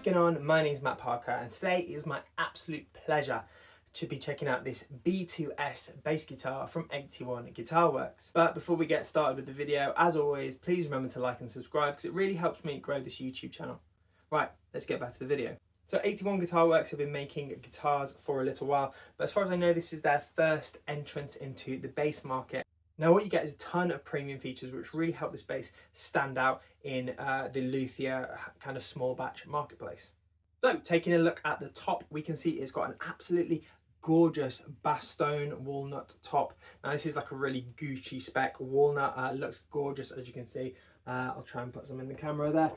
What's going on? My name is Matt Parker and today is my absolute pleasure to be checking out this B2S bass guitar from 81 Guitar Works. But before we get started with the video, as always, please remember to like and subscribe because it really helps me grow this YouTube channel. Right, let's get back to the video. So 81 Guitar Works have been making guitars for a little while, but as far as I know, this is their first entrance into the bass market. Now what you get is a ton of premium features which really help this bass stand out in the luthier kind of small batch marketplace. So taking a look at the top, we can see it's got an absolutely gorgeous Bastogne walnut top. Now this is like a really Gucci spec walnut, looks gorgeous as you can see. I'll try and put some in the camera there,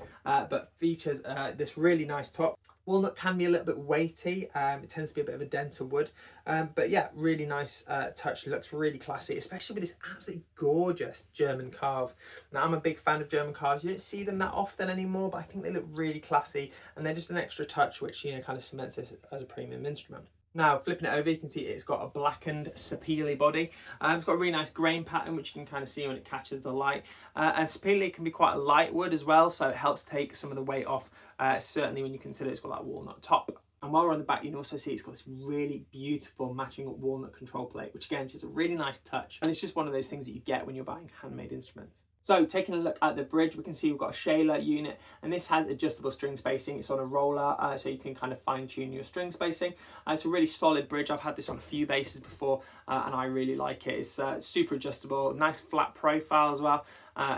but features this really nice top. Walnut can be a little bit weighty, it tends to be a bit of a denser wood, but yeah, really nice touch, looks really classy, especially with this absolutely gorgeous German carve. Now I'm a big fan of German carves, you don't see them that often anymore, but I think they look really classy and they're just an extra touch which, you know, kind of cements this as a premium instrument. Now flipping it over, you can see it's got a Blackened Sapele body. It's got a really nice grain pattern which you can kind of see when it catches the light, and Sapele can be quite a light wood as well, so it helps take some of the weight off, certainly when you consider it's got that walnut top. And while we're on the back, you can also see it's got this really beautiful matching walnut control plate, which again is just a really nice touch, and it's just one of those things that you get when you're buying handmade instruments. So taking a look at the bridge, we can see we've got a Schaller unit, and this has adjustable string spacing. It's on a roller, so you can kind of fine tune your string spacing. It's a really solid bridge. I've had this on a few basses before, and I really like it. It's super adjustable, nice flat profile as well.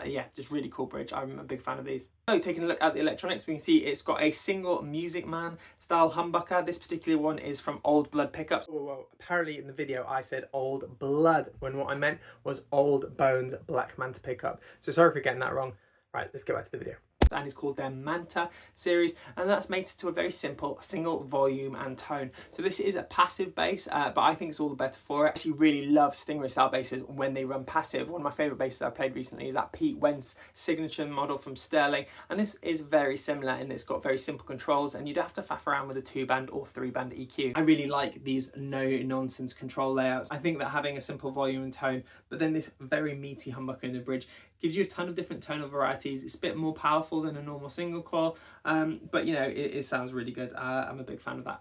Yeah, just really cool bridge. I'm a big fan of these. So taking a look at the electronics, we can see it's got a single Music Man style humbucker. This particular one is from Old Blood pickups. Well, apparently in the video I said Old Blood when what I meant was Old Bones Black Manta pickup. So sorry for getting that wrong. Right, let's get back to the video. And it's called their Manta series, and that's mated to a very simple single volume and tone. So this is a passive bass, but I think it's all the better for it. I actually really love Stingray style basses when they run passive. One of my favorite basses I played recently is that Pete Wentz signature model from Sterling, and this is very similar in that it's got very simple controls and you don't have to faff around with a 2-band or 3-band EQ. I really like these no nonsense control layouts. I think that having a simple volume and tone, but then this very meaty humbucker in the bridge gives you a ton of different tonal varieties. It's a bit more powerful than a normal single coil, but you know, it sounds really good. I'm a big fan of that.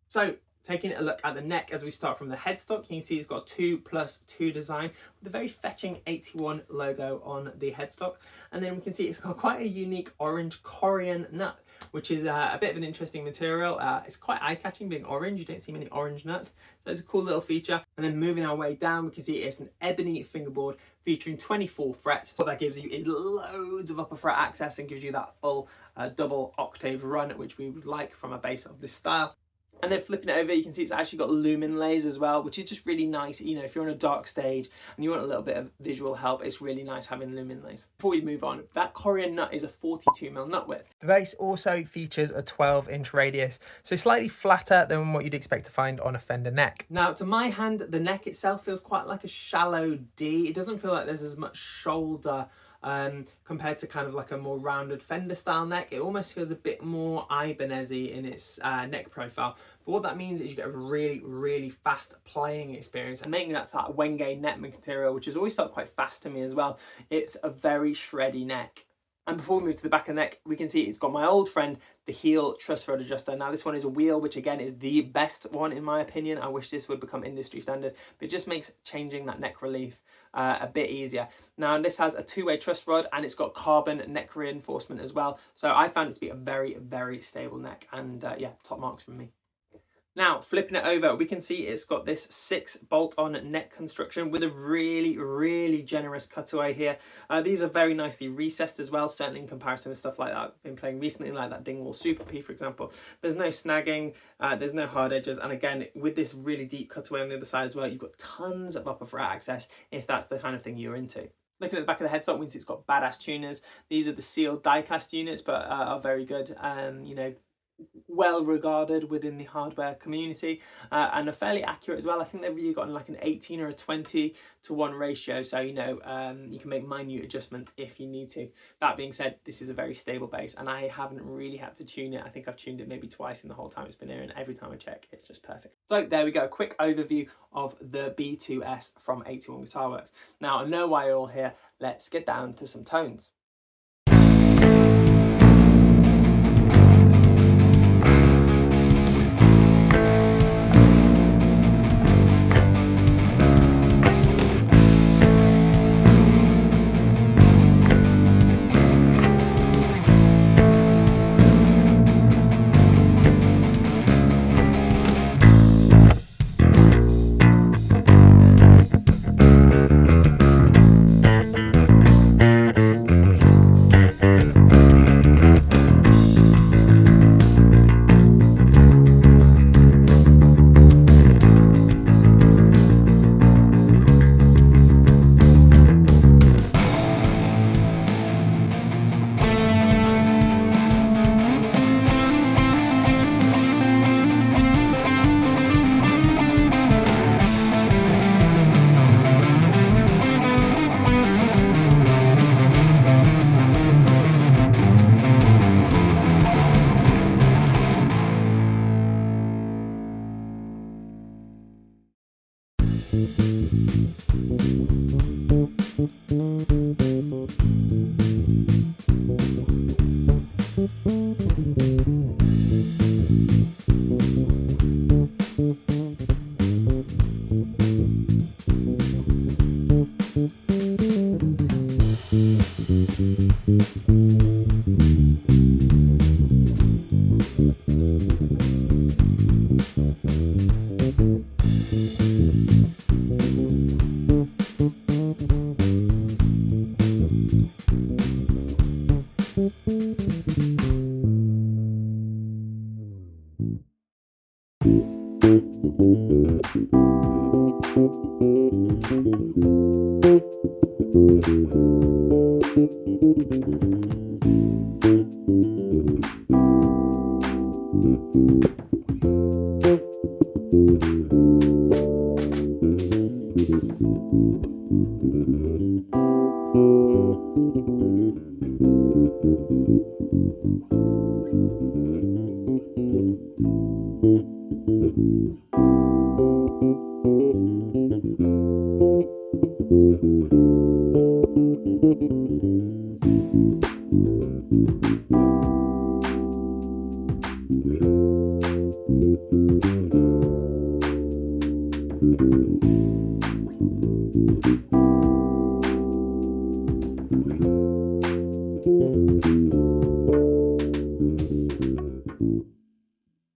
So taking a look at the neck as we start from the headstock, you can see it's got 2+2 design with a very fetching 81 logo on the headstock, and then we can see it's got quite a unique orange corian nut, which is a bit of an interesting material. It's quite eye-catching being orange. You don't see many orange nuts, so it's a cool little feature. And then moving our way down, we can see it's an ebony fingerboard featuring 24 frets. What that gives you is loads of upper fret access and gives you that full double octave run, which we would like from a bass of this style. And then flipping it over, you can see it's actually got Luminlays as well, which is just really nice. You know, if you're on a dark stage and you want a little bit of visual help, it's really nice having Luminlays. Before we move on, that corian nut is a 42mm nut width. The bass also features a 12-inch radius, so slightly flatter than what you'd expect to find on a Fender neck. Now, to my hand, the neck itself feels quite like a shallow D. It doesn't feel like there's as much shoulder compared to kind of like a more rounded Fender style neck. It almost feels a bit more Ibanez-y in its neck profile. But what that means is you get a really, really fast playing experience, and mainly that's that Wenge neck material, which has always felt quite fast to me as well. It's a very shreddy neck. And before we move to the back of the neck, we can see it's got my old friend, the heel truss rod adjuster. Now this one is a wheel, which again is the best one in my opinion. I wish this would become industry standard, but it just makes changing that neck relief a bit easier. Now this has a 2-way truss rod and it's got carbon neck reinforcement as well. So I found it to be a very, very stable neck, and yeah, top marks from me. Now, flipping it over, we can see it's got this 6 bolt-on neck construction with a really, really generous cutaway here. These are very nicely recessed as well, certainly in comparison with stuff like that I've been playing recently, like that Dingwall Super P, for example. There's no snagging, there's no hard edges, and again, with this really deep cutaway on the other side as well, you've got tons of upper fret access if that's the kind of thing you're into. Looking at the back of the headstock, means it's got badass tuners. These are the sealed die-cast units, but are very good. You know, well regarded within the hardware community, and are fairly accurate as well. I think they've really got like an 18 or a 20-to-1 ratio, so you know, you can make minute adjustments if you need to. That being said, this is a very stable bass and I haven't really had to tune it. I think I've tuned it maybe twice in the whole time it's been here, and every time I check it's just perfect. So there we go, a quick overview of the B2S from 81 Guitar Works. Now I know why you're all here, let's get down to some tones.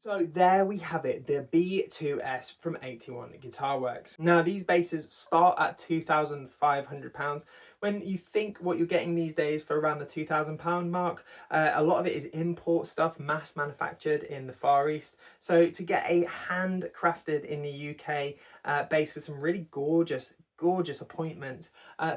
So there we have it, the B2S from 81 Guitar Works. Now these basses start at £2,500. When you think what you're getting these days for around the £2,000 mark, a lot of it is import stuff, mass manufactured in the Far East. So to get a handcrafted in the UK bass with some really gorgeous appointments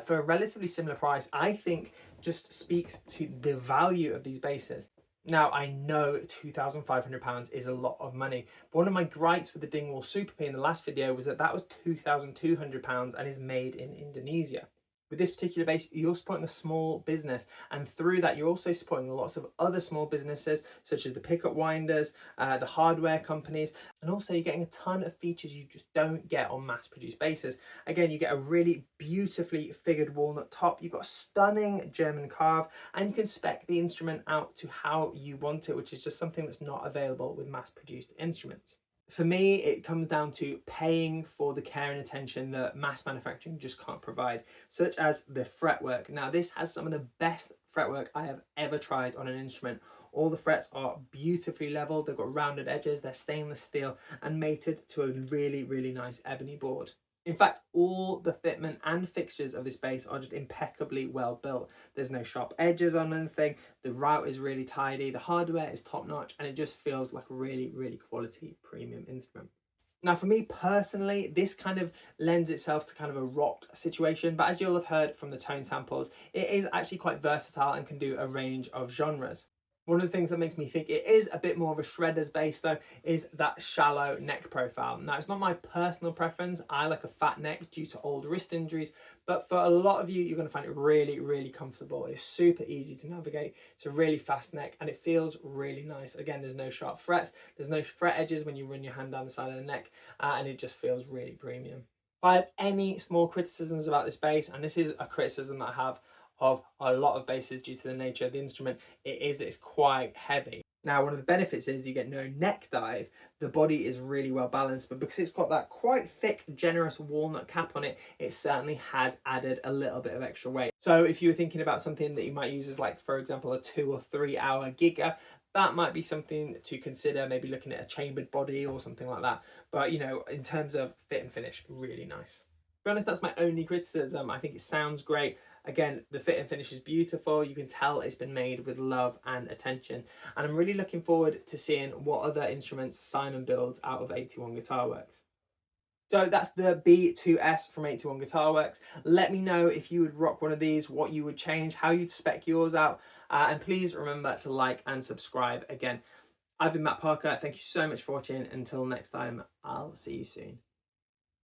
for a relatively similar price, I think just speaks to the value of these basses. Now, I know £2,500 is a lot of money, but one of my gripes with the Dingwall Super P in the last video was that that was £2,200 and is made in Indonesia. With this particular bass, you're supporting a small business, and through that, you're also supporting lots of other small businesses, such as the pickup winders, the hardware companies, and also you're getting a ton of features you just don't get on mass-produced basses. Again, you get a really beautifully figured walnut top, you've got a stunning German carve, and you can spec the instrument out to how you want it, which is just something that's not available with mass-produced instruments. For me, it comes down to paying for the care and attention that mass manufacturing just can't provide, such as the fretwork. Now, this has some of the best fretwork I have ever tried on an instrument. All the frets are beautifully leveled, they've got rounded edges, they're stainless steel and mated to a really, really nice ebony board. In fact, all the fitment and fixtures of this bass are just impeccably well built. There's no sharp edges on anything, the route is really tidy, the hardware is top notch, and it just feels like a really, really quality premium instrument. Now, for me personally, this kind of lends itself to kind of a rock situation, but as you'll have heard from the tone samples, it is actually quite versatile and can do a range of genres. One of the things that makes me think it is a bit more of a shredder's bass though is that shallow neck profile. Now, it's not my personal preference. I like a fat neck due to old wrist injuries, but for a lot of you, you're going to find it really, really comfortable. It's super easy to navigate. It's a really fast neck and it feels really nice. Again, there's no sharp frets. There's no fret edges when you run your hand down the side of the neck, and it just feels really premium. If I have any small criticisms about this bass, and this is a criticism that I have of a lot of basses due to the nature of the instrument, it is that it's quite heavy. Now, one of the benefits is you get no neck dive. The body is really well balanced, but because it's got that quite thick, generous walnut cap on it, it certainly has added a little bit of extra weight. So if you were thinking about something that you might use as, like, for example, a 2 or 3 hour gigger, that might be something to consider, maybe looking at a chambered body or something like that. But, you know, in terms of fit and finish, really nice. To be honest, that's my only criticism. I think it sounds great. Again, the fit and finish is beautiful. You can tell it's been made with love and attention. And I'm really looking forward to seeing what other instruments Simon builds out of 81 Guitar Works. So that's the B2S from 81 Guitar Works. Let me know if you would rock one of these, what you would change, how you'd spec yours out. And please remember to like and subscribe again. I've been Matt Parker. Thank you so much for watching. Until next time, I'll see you soon.